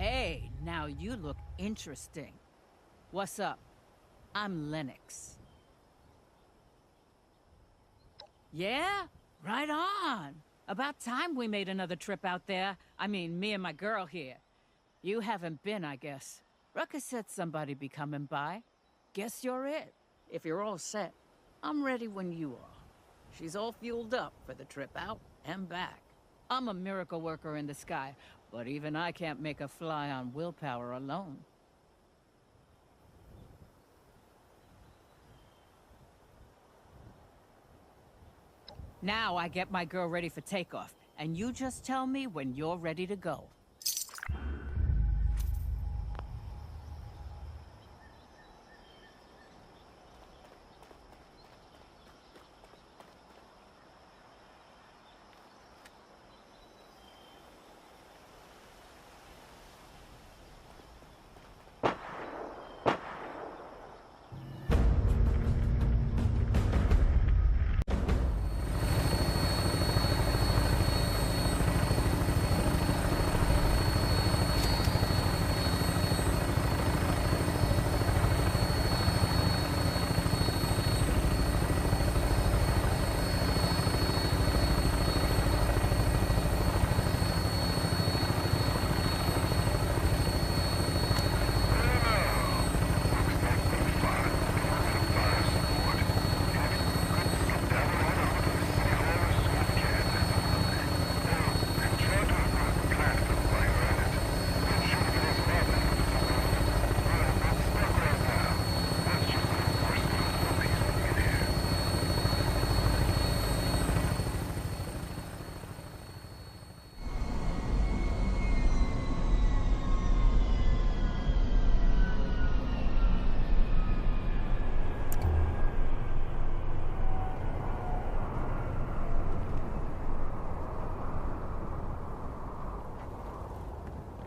Hey, now you look interesting. What's up? I'm Lennox. Yeah? Right on. About time we made another trip out there. I mean, me and my girl here. You haven't been, I guess. Ruckus said somebody'd be coming by. Guess you're it. If you're all set, I'm ready when you are. She's all fueled up for the trip out and back. I'm a miracle worker in the sky, but even I can't make a fly on willpower alone. Now I get my girl ready for takeoff, and you just tell me when you're ready to go.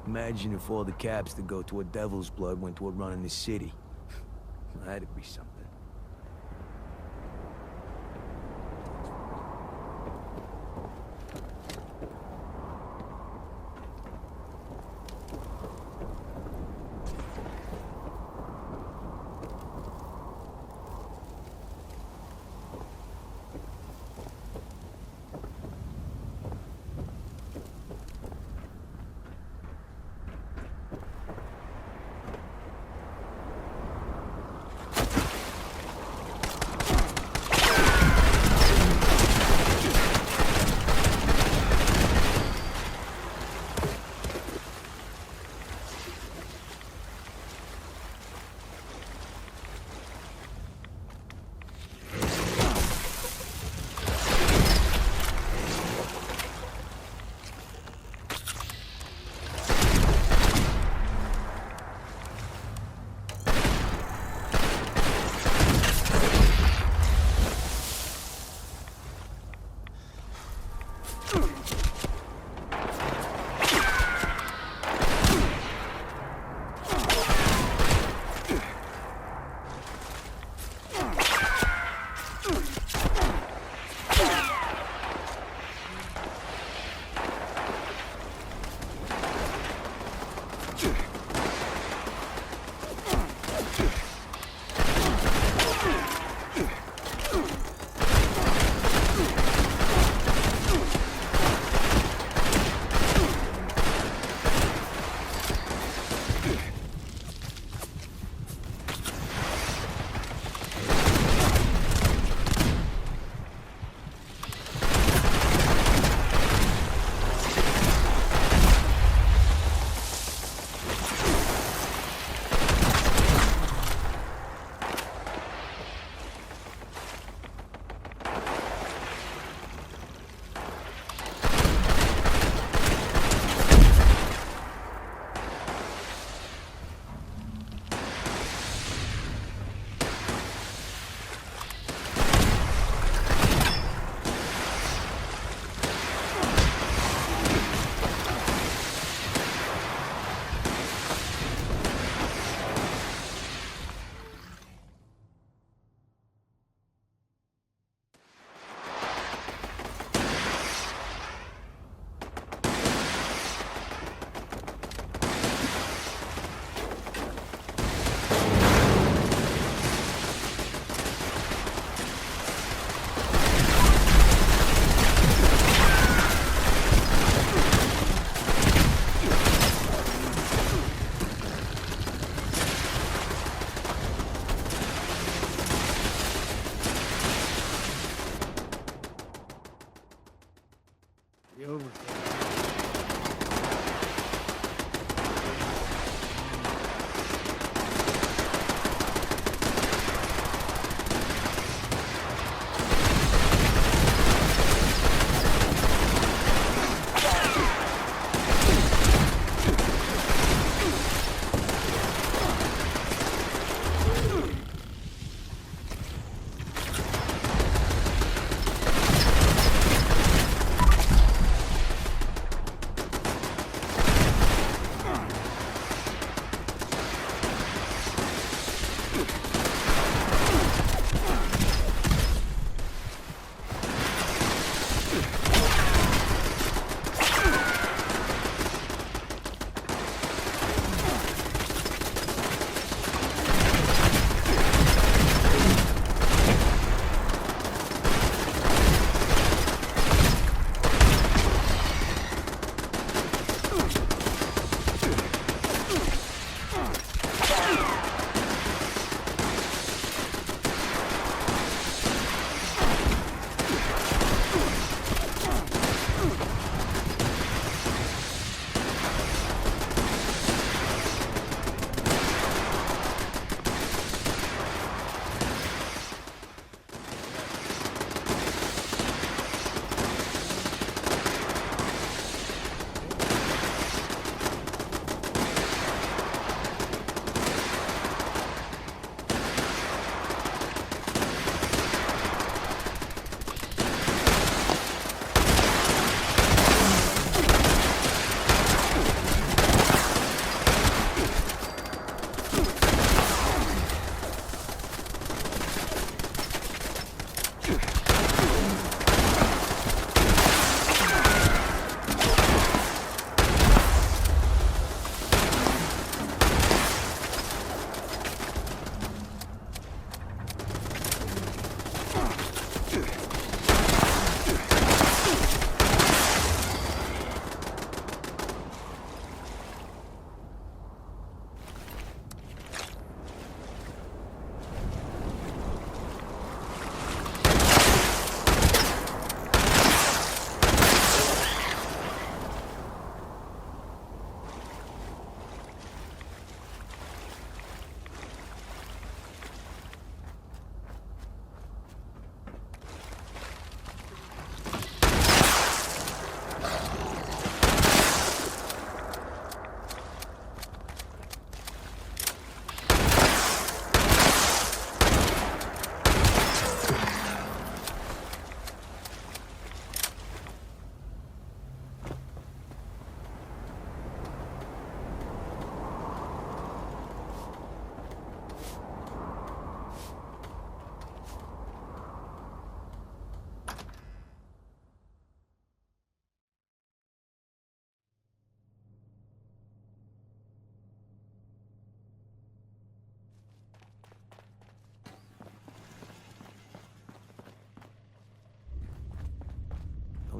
Imagine if all the cabs that go to a Devil's Blood went to a run in the city. That'd be something.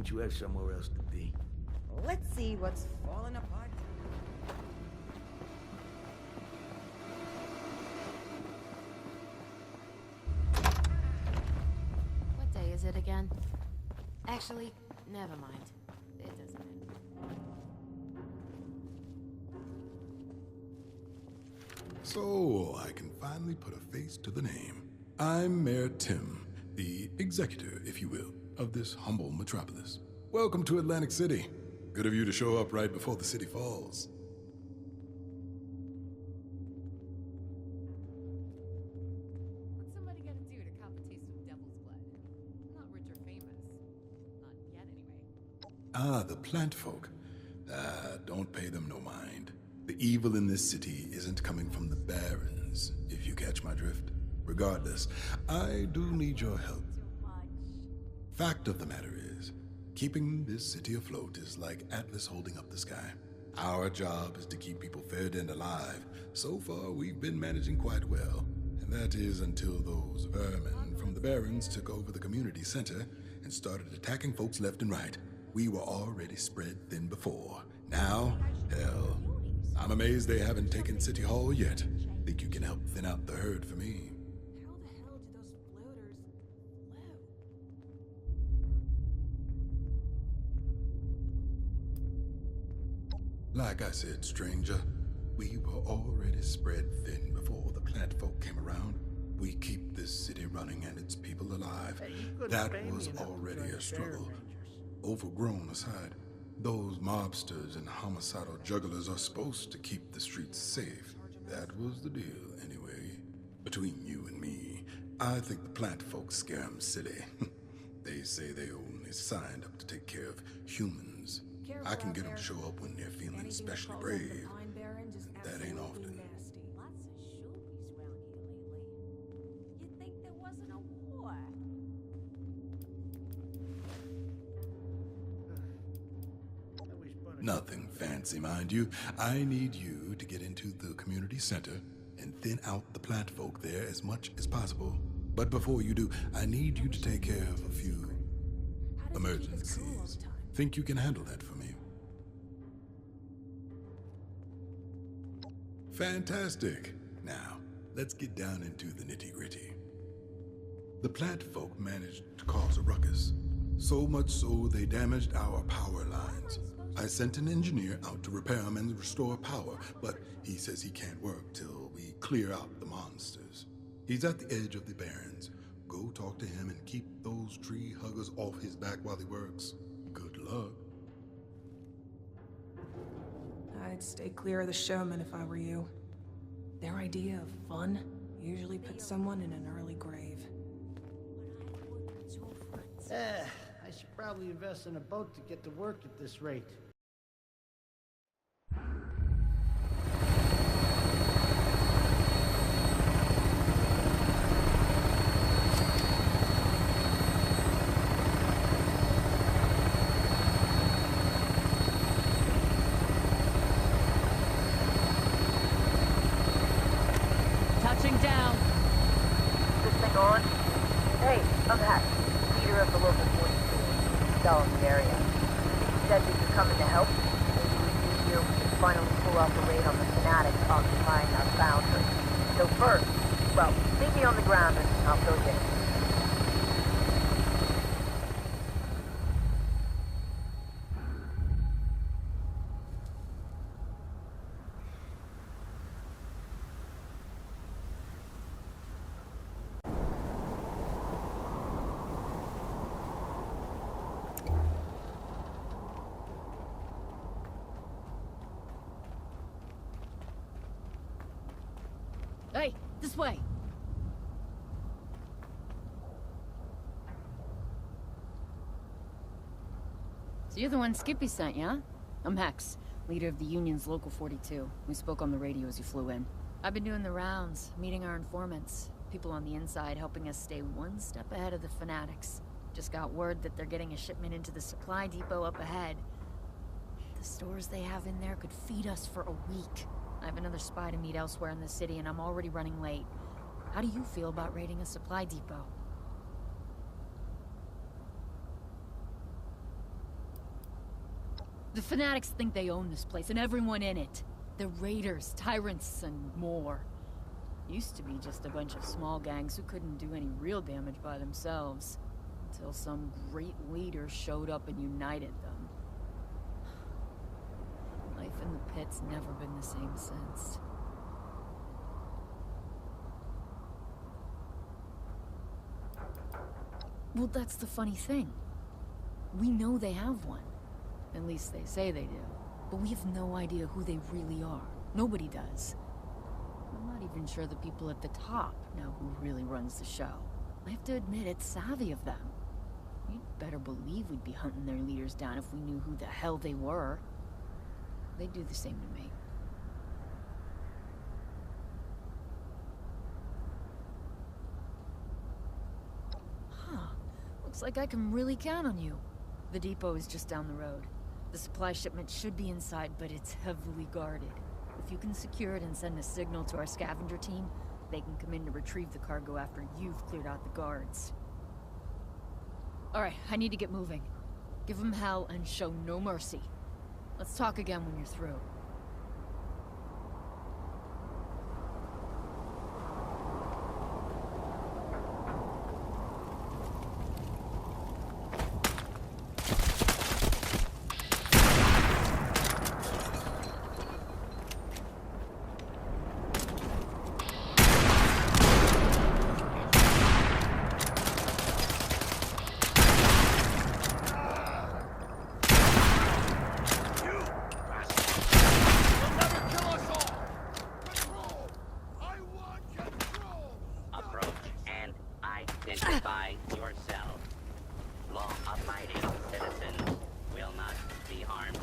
once you have somewhere else to be. Let's see what's falling apart. What day is it again? Actually, never mind. It doesn't matter. So, I can finally put a face to the name. I'm Mayor Tim, the executor, if you will, of this humble metropolis. Welcome to Atlantic City. Good of you to show up right before the city falls. What's somebody gotta do to cop a taste of devil's blood? I'm not rich or famous. Not yet, anyway. Ah, the plant folk. Don't pay them no mind. The evil in this city isn't coming from the barons, if you catch my drift. Regardless, I do need your help. Fact of the matter is, keeping this city afloat is like Atlas holding up the sky. Our job is to keep people fed and alive. So far, we've been managing quite well. And that is until those vermin from the barons took over the community center and started attacking folks left and right. We were already spread thin before. Now, hell, I'm amazed they haven't taken City Hall yet. Think you can help thin out the herd for me? How the hell do those floaters float? Like I said, stranger, we were already spread thin before the plant folk came around. We keep this city running and its people alive. That was already a struggle. Overgrown aside, those mobsters and homicidal jugglers are supposed to keep the streets safe. That was the deal, anyway. Between you and me, I think the plant folks scare 'em silly. They say they only signed up to take care of humans. I can get 'em to show up when they're feeling especially brave. That ain't often. Lots of shoobies around here lately. You'd think there wasn't a war. Nothing fancy, mind you. I need you to get into the community center and thin out the plant folk there as much as possible. But before you do, I need you to take care of a few emergencies. Think you can handle that for me? Fantastic. Now, let's get down into the nitty-gritty. The plant folk managed to cause a ruckus. So much so they damaged our power lines. I sent an engineer out to repair them and restore power, but he says he can't work till we clear out the monsters. He's at the edge of the barrens. Go talk to him and keep those tree huggers off his back while he works. Good luck. I'd stay clear of the showmen if I were you. Their idea of fun usually puts someone in an early grave. I should probably invest in a boat to get to work at this rate. Touching down. This thing on? Hey, I'm Hack, leader of the local 42, cell in the area. He said that you're coming to help. Maybe we see here we can finally pull off a raid on the fanatics occupying our foundry. So first, well, meet me on the ground and I'll fill you in. Hey, this way. So you're the one Skippy sent, yeah? I'm Hex, leader of the Union's Local 42. We spoke on the radio as you flew in. I've been doing the rounds, meeting our informants. People on the inside helping us stay one step ahead of the fanatics. Just got word that they're getting a shipment into the supply depot up ahead. The stores they have in there could feed us for a week. I have another spy to meet elsewhere in the city, and I'm already running late. How do you feel about raiding a supply depot? The Fanatics think they own this place and everyone in it. They're raiders, tyrants, and more. Used to be just a bunch of small gangs who couldn't do any real damage by themselves. Until some great leader showed up and united them. Life in the pit's never been the same since. Well, that's the funny thing. We know they have one. At least they say they do. But we have no idea who they really are. Nobody does. I'm not even sure the people at the top know who really runs the show. I have to admit, it's savvy of them. You'd better believe we'd be hunting their leaders down if we knew who the hell they were. They'd do the same to me. Huh. Looks like I can really count on you. The depot is just down the road. The supply shipment should be inside, but it's heavily guarded. If you can secure it and send a signal to our scavenger team, they can come in to retrieve the cargo after you've cleared out the guards. Alright, I need to get moving. Give them hell and show no mercy. Let's talk again when you're through. Identify yourself. Law-abiding citizens will not be harmed.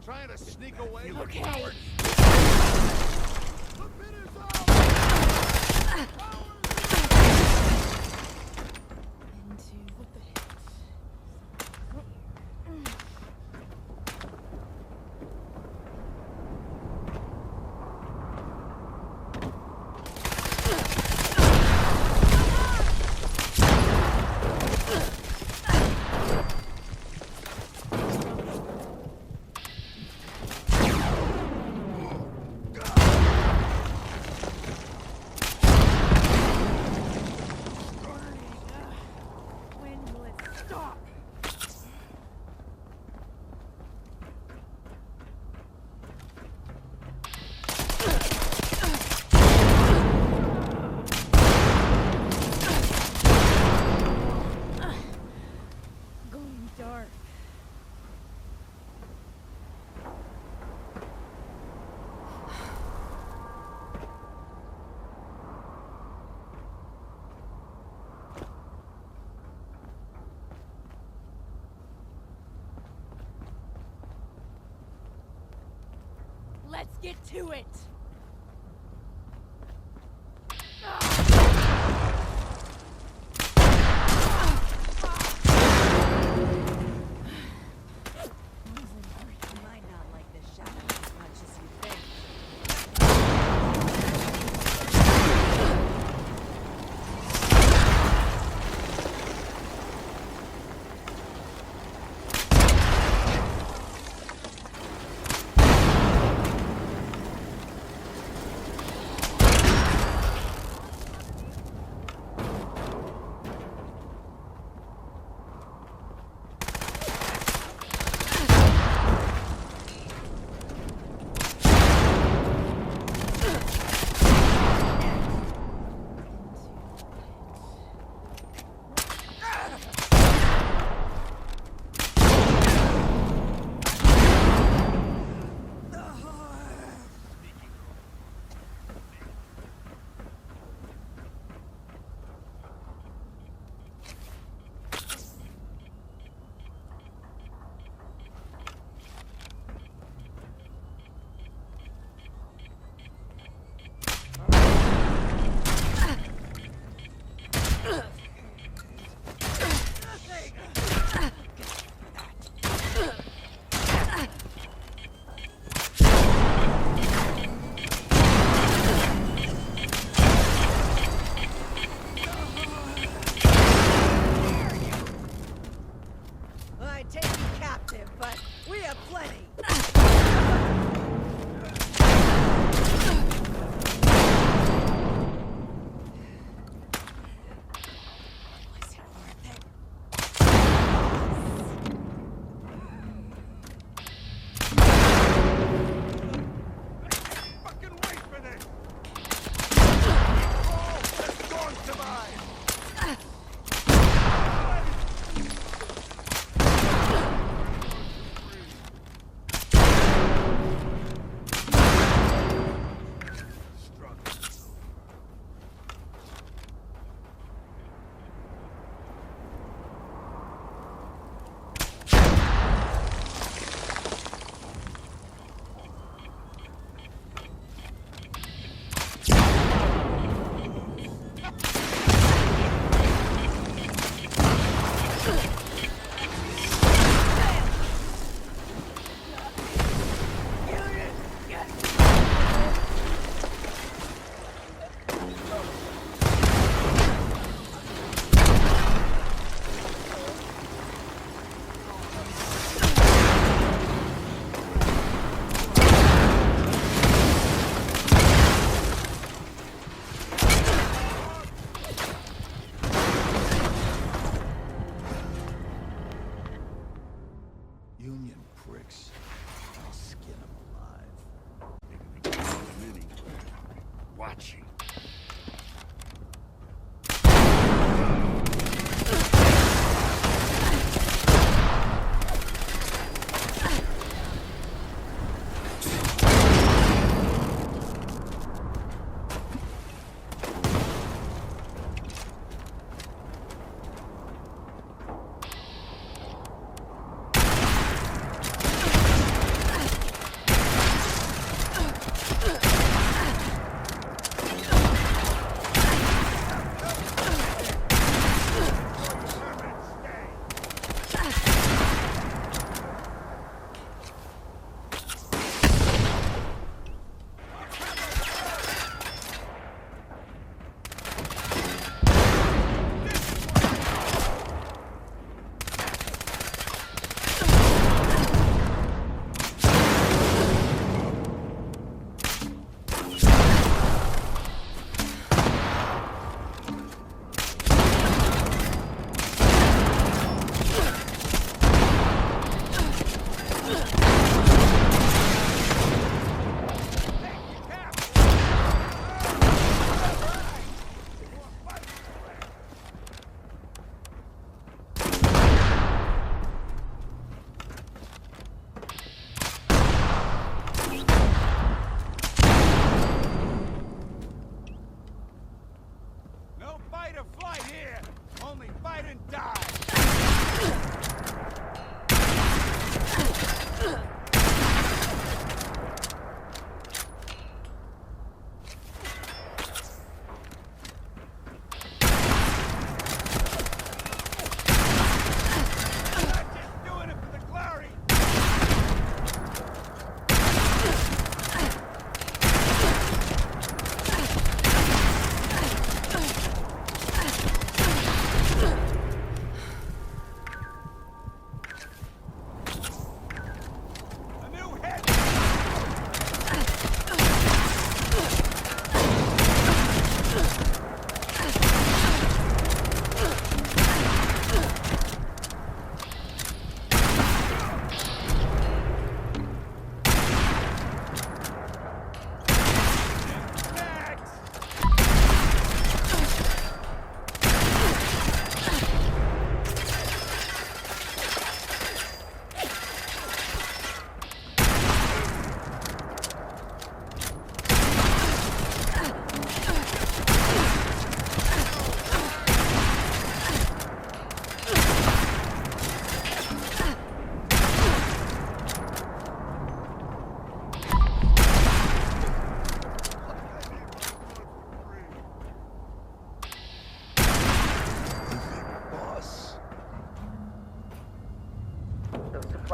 Trying to sneak away. Okay. The pit is out! Into the pit. get to it! You might not like this shadow as much as you think. I take you captive, but we have plenty. Was it worth it? Fucking wait for this! Oh, that's going to mine! Union pricks. I'll skin them alive. They can be going anywhere. Watching.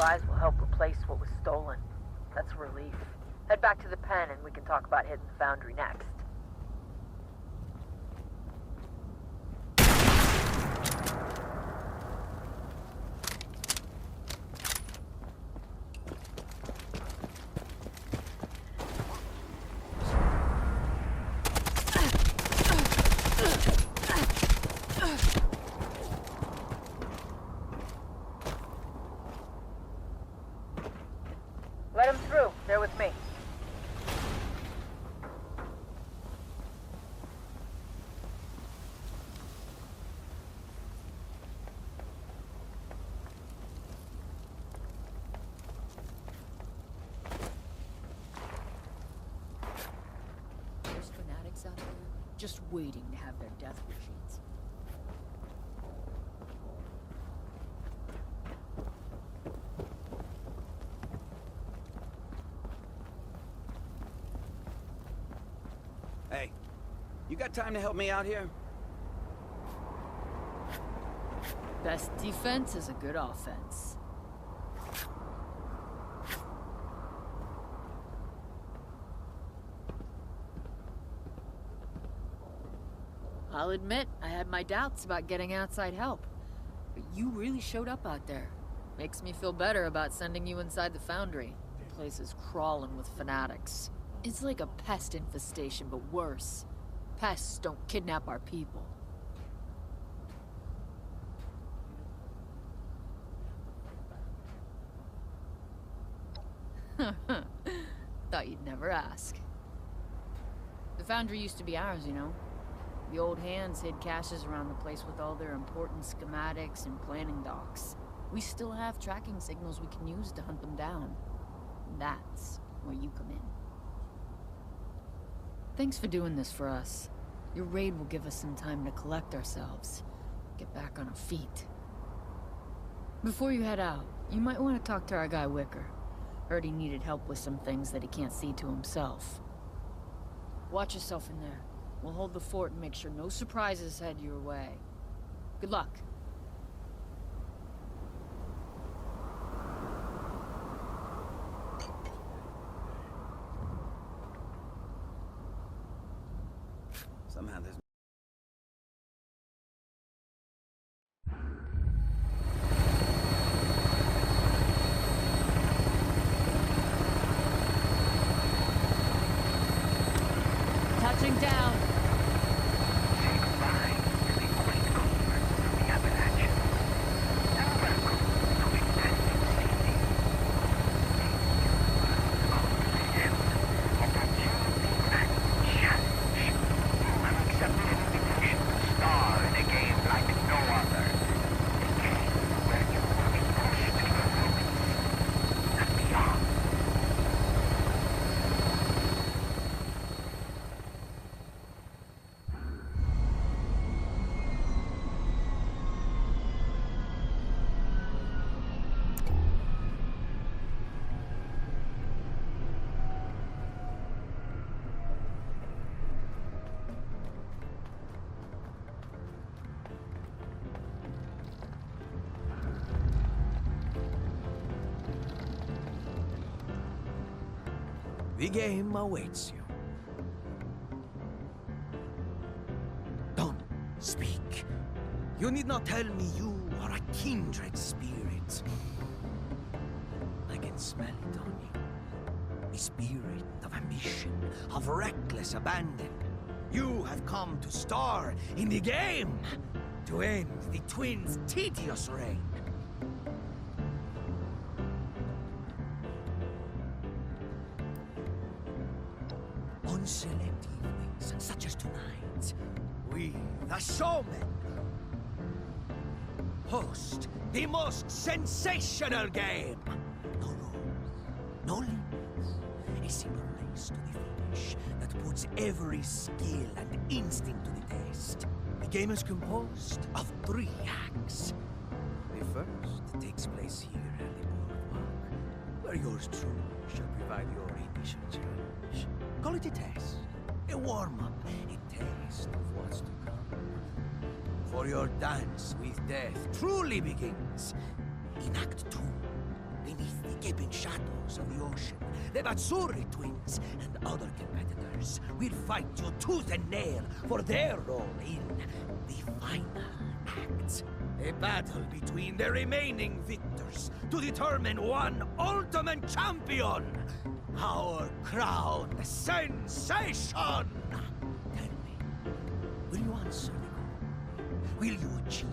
supplies will help replace what was stolen. That's a relief. Head back to the pen and we can talk about hitting the foundry next. Let him through. They're with me. There's fanatics out there just waiting to have their death machines. Hey, you got time to help me out here? Best defense is a good offense. I'll admit, I had my doubts about getting outside help. But you really showed up out there. Makes me feel better about sending you inside the foundry. The place is crawling with fanatics. It's like a pest infestation, but worse. Pests don't kidnap our people. Thought you'd never ask. The foundry used to be ours, you know. The old hands hid caches around the place with all their important schematics and planning docs. We still have tracking signals we can use to hunt them down. That's where you come in. Thanks for doing this for us. Your raid will give us some time to collect ourselves. Get back on our feet. Before you head out, you might want to talk to our guy Wicker. Heard he needed help with some things that he can't see to himself. Watch yourself in there. We'll hold the fort and make sure no surprises head your way. Good luck. Somehow there's... Touching down. The game awaits you. Don't speak. You need not tell me you are a kindred spirit. I can smell it on you. The spirit of ambition, of reckless abandon. You have come to star in the game, to end the twins' tedious reign. On select evenings, and such as tonight, we, the showmen, host the most sensational game. No rules, no limits, a simple race to the finish that puts every skill and instinct to the test. The game is composed of 3 acts. The first takes place here at the boardwalk, where yours truly shall provide your initial challenge. Call it a test, a warm-up, a taste of what's to come. For your dance with death truly begins in Act 2, the beneath the gaping shadows of the ocean, the Matsuri twins and other competitors will fight you tooth and nail for their role in the final act. A battle between the remaining victors to determine one ultimate champion. Our crown sensation! Tell me, will you answer the call? Will you achieve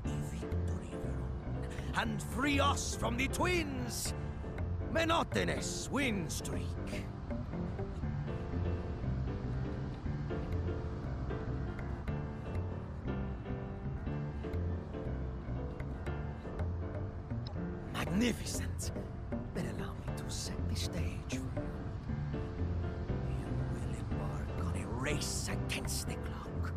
a victory of your own and free us from the twins' monotonous win streak? Magnificent! Then allow me to set the stage for you. You will embark on a race against the clock.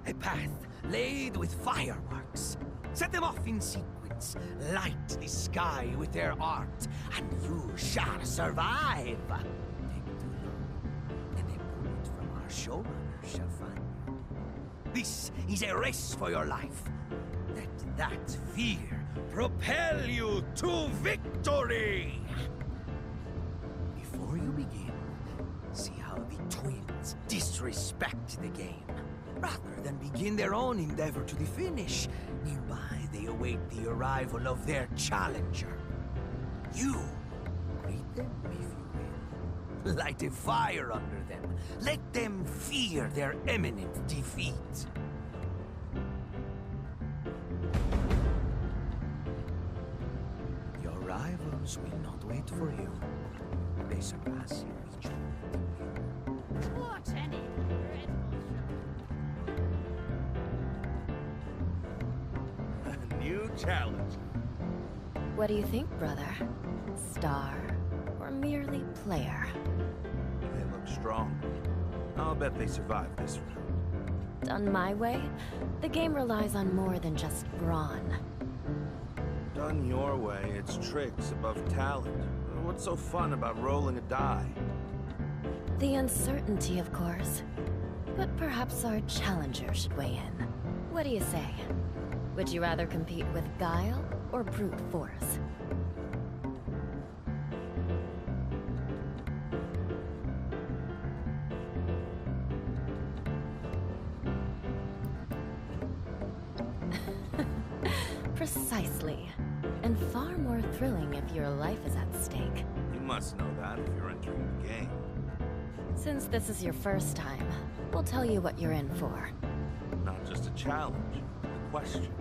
A path laid with fireworks. Set them off in sequence. Light the sky with their art, and you shall survive. Take too long, and a bullet from our showrunner shall find you. This is a race for your life. Let that fear propel you to victory! Before you begin, see how the twins disrespect the game. Rather than begin their own endeavor to the finish, nearby they await the arrival of their challenger. You greet them if you will. Light a fire under them. Let them fear their imminent defeat. Rivals will not wait for you. They surpass you each other. What an A new challenge. What do you think, brother? Star or merely player? They look strong. I'll bet they survive this round. Done my way, the game relies on more than just brawn. Done your way, it's tricks above talent. What's so fun about rolling a die? The uncertainty, of course. But perhaps our challenger should weigh in. What do you say? Would you rather compete with guile or brute force? Precisely. And far more thrilling if your life is at stake. You must know that if you're entering the game. Since this is your first time, we'll tell you what you're in for. Not just a challenge, a question.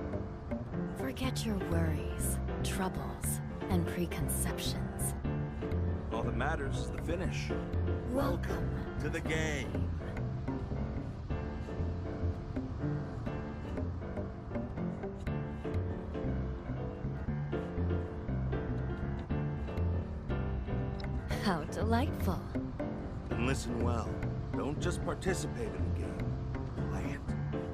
Forget your worries, troubles, and preconceptions. All that matters is the finish. Welcome to the game. How delightful. And listen well. Don't just participate in the game. Play it.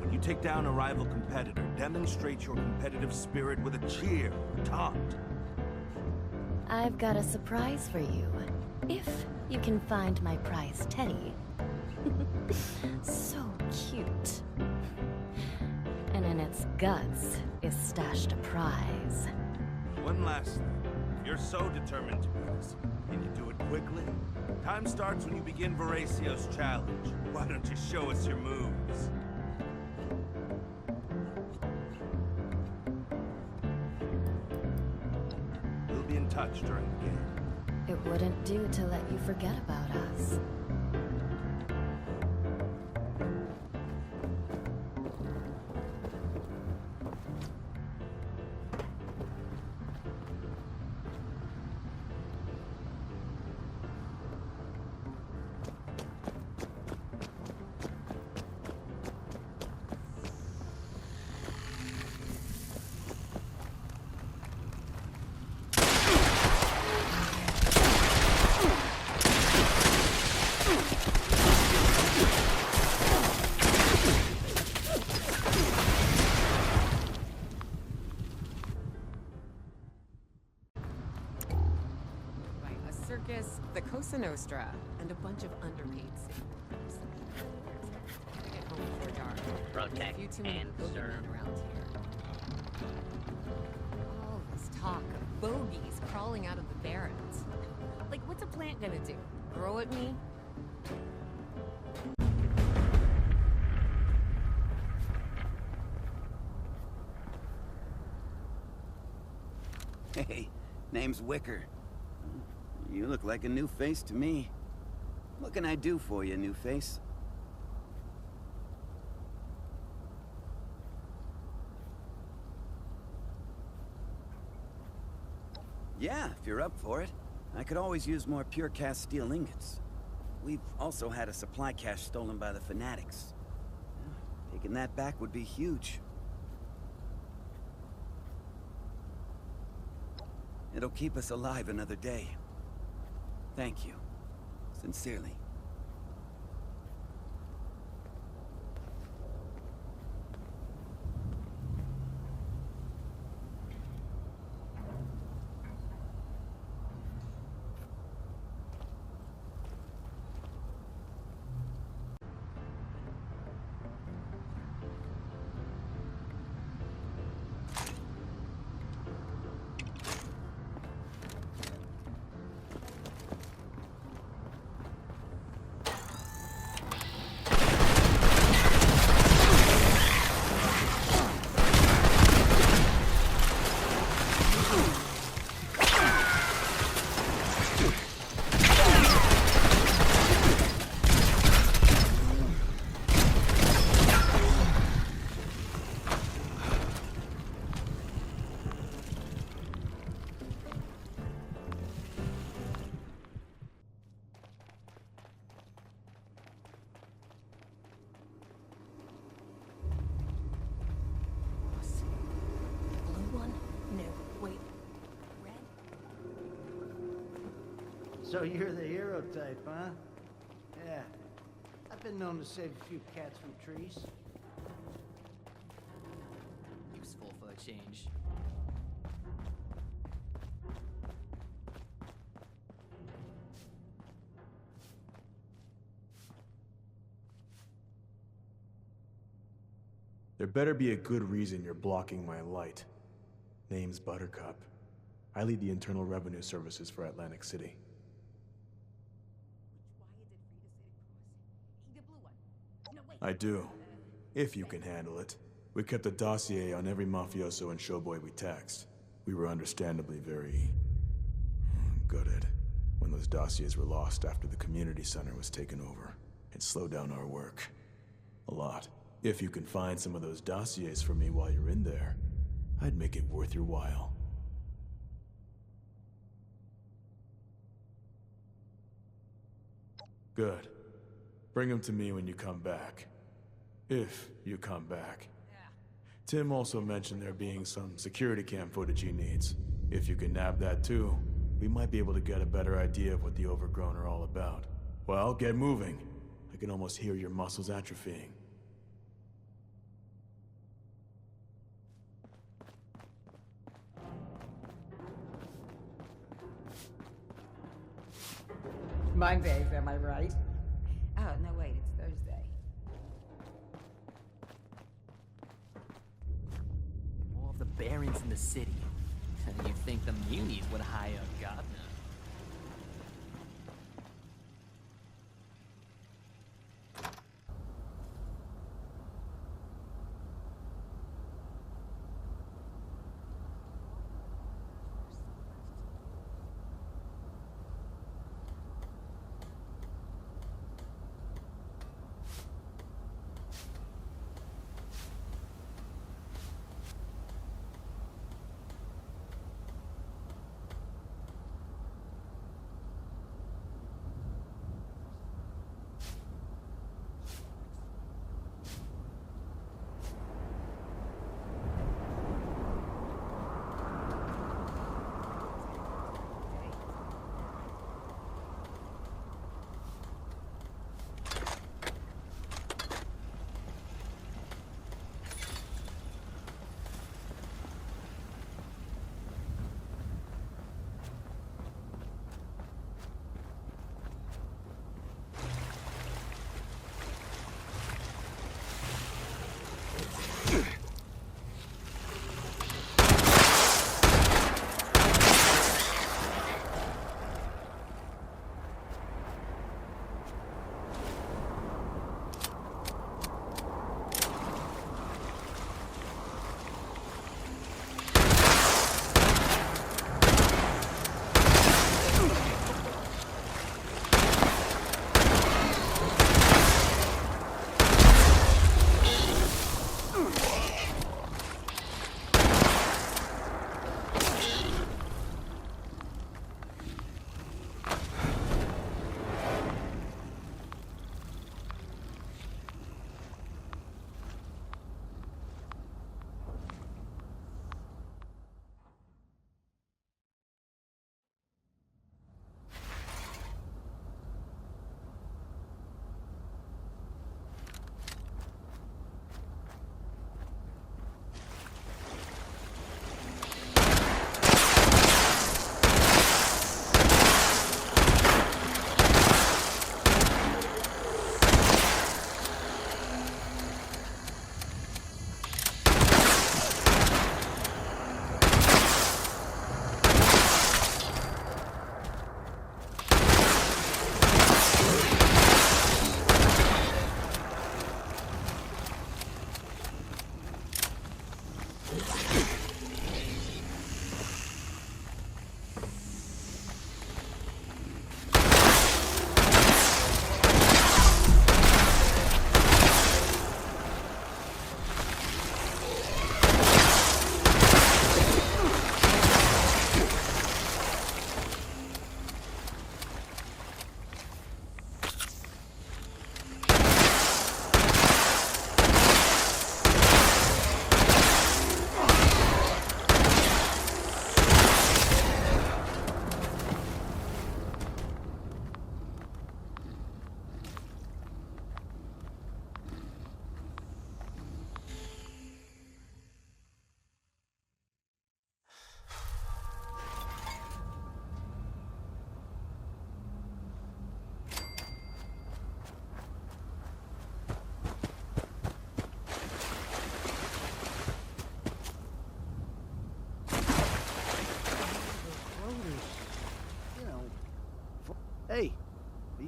When you take down a rival competitor, demonstrate your competitive spirit with a cheer or taunt. I've got a surprise for you. If you can find my prize Teddy. So cute. And in its guts is stashed a prize. One last thing. If you're so determined to beat us, can you do it quickly? Time starts when you begin Veracio's challenge. Why don't you show us your moves? We'll be in touch during the game. It wouldn't do to let you forget about us. The Cosa Nostra, and a bunch of underpaid sailors. Gotta get home before dark. Protect A few too many and boogeymen serve. around here. All this talk of bogies crawling out of the barrens. Like, what's a plant gonna do? Grow at me? Hey, name's Wicker. You look like a new face to me. What can I do for you, new face? Yeah, if you're up for it. I could always use more pure cast steel ingots. We've also had a supply cache stolen by the Fanatics. Taking that back would be huge. It'll keep us alive another day. Thank you. Sincerely. So you're the hero type, huh? Yeah. I've been known to save a few cats from trees. Useful for a change. There better be a good reason you're blocking my light. Name's Buttercup. I lead the Internal Revenue Services for Atlantic City. I do. If you can handle it. We kept a dossier on every mafioso and showboy we taxed. We were understandably very... gutted when those dossiers were lost after the community center was taken over. It slowed down our work. A lot. If you can find some of those dossiers for me while you're in there, I'd make it worth your while. Good. Bring them to me when you come back. If you come back. Tim also mentioned there being some security cam footage he needs. If you can nab that too, we might be able to get a better idea of what the Overgrown are all about. Well, get moving. I can almost hear your muscles atrophying. Mondays, am I right? Oh, no, wait, it's Thursday. All of the barons in the city. You'd think the munis would hire a gardener.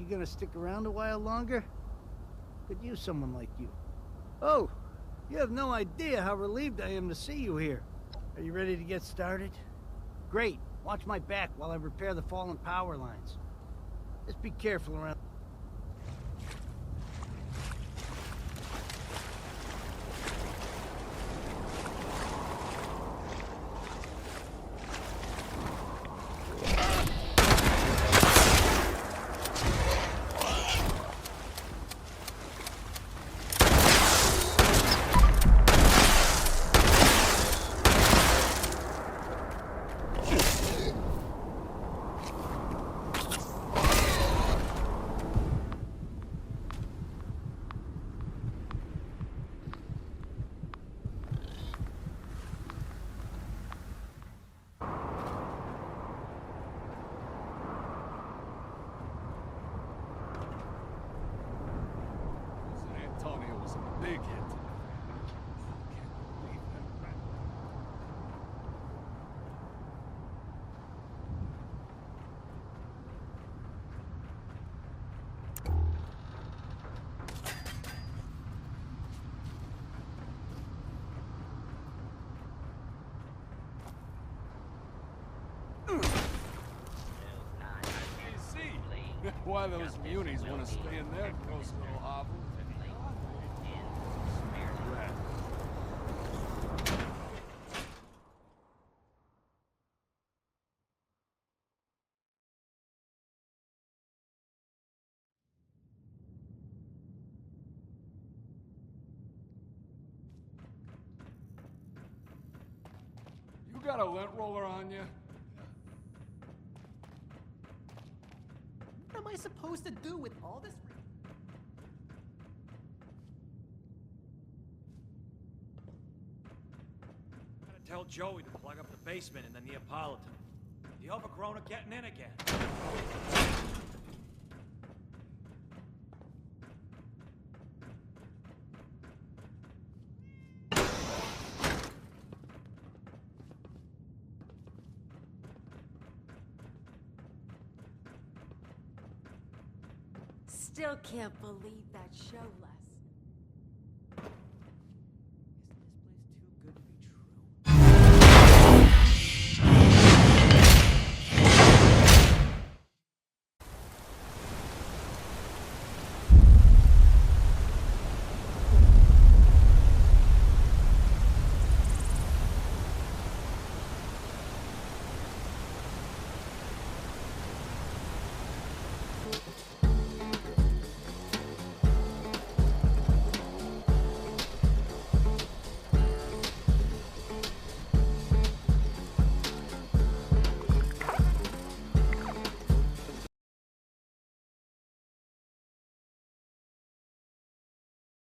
you gonna stick around a while longer? Could use someone like you. Oh, you have no idea how relieved I am to see you here. Are you ready to get started? Great. Watch my back while I repair the fallen power lines. Just be careful around... Antonio was a big hit. Why those munis want to stay in their gross little hovels? You got a lint roller on you? What am I supposed to do with all this? Gotta tell Joey to plug up the basement in the Neapolitan. The overgrown are getting in again. Still can't believe that show last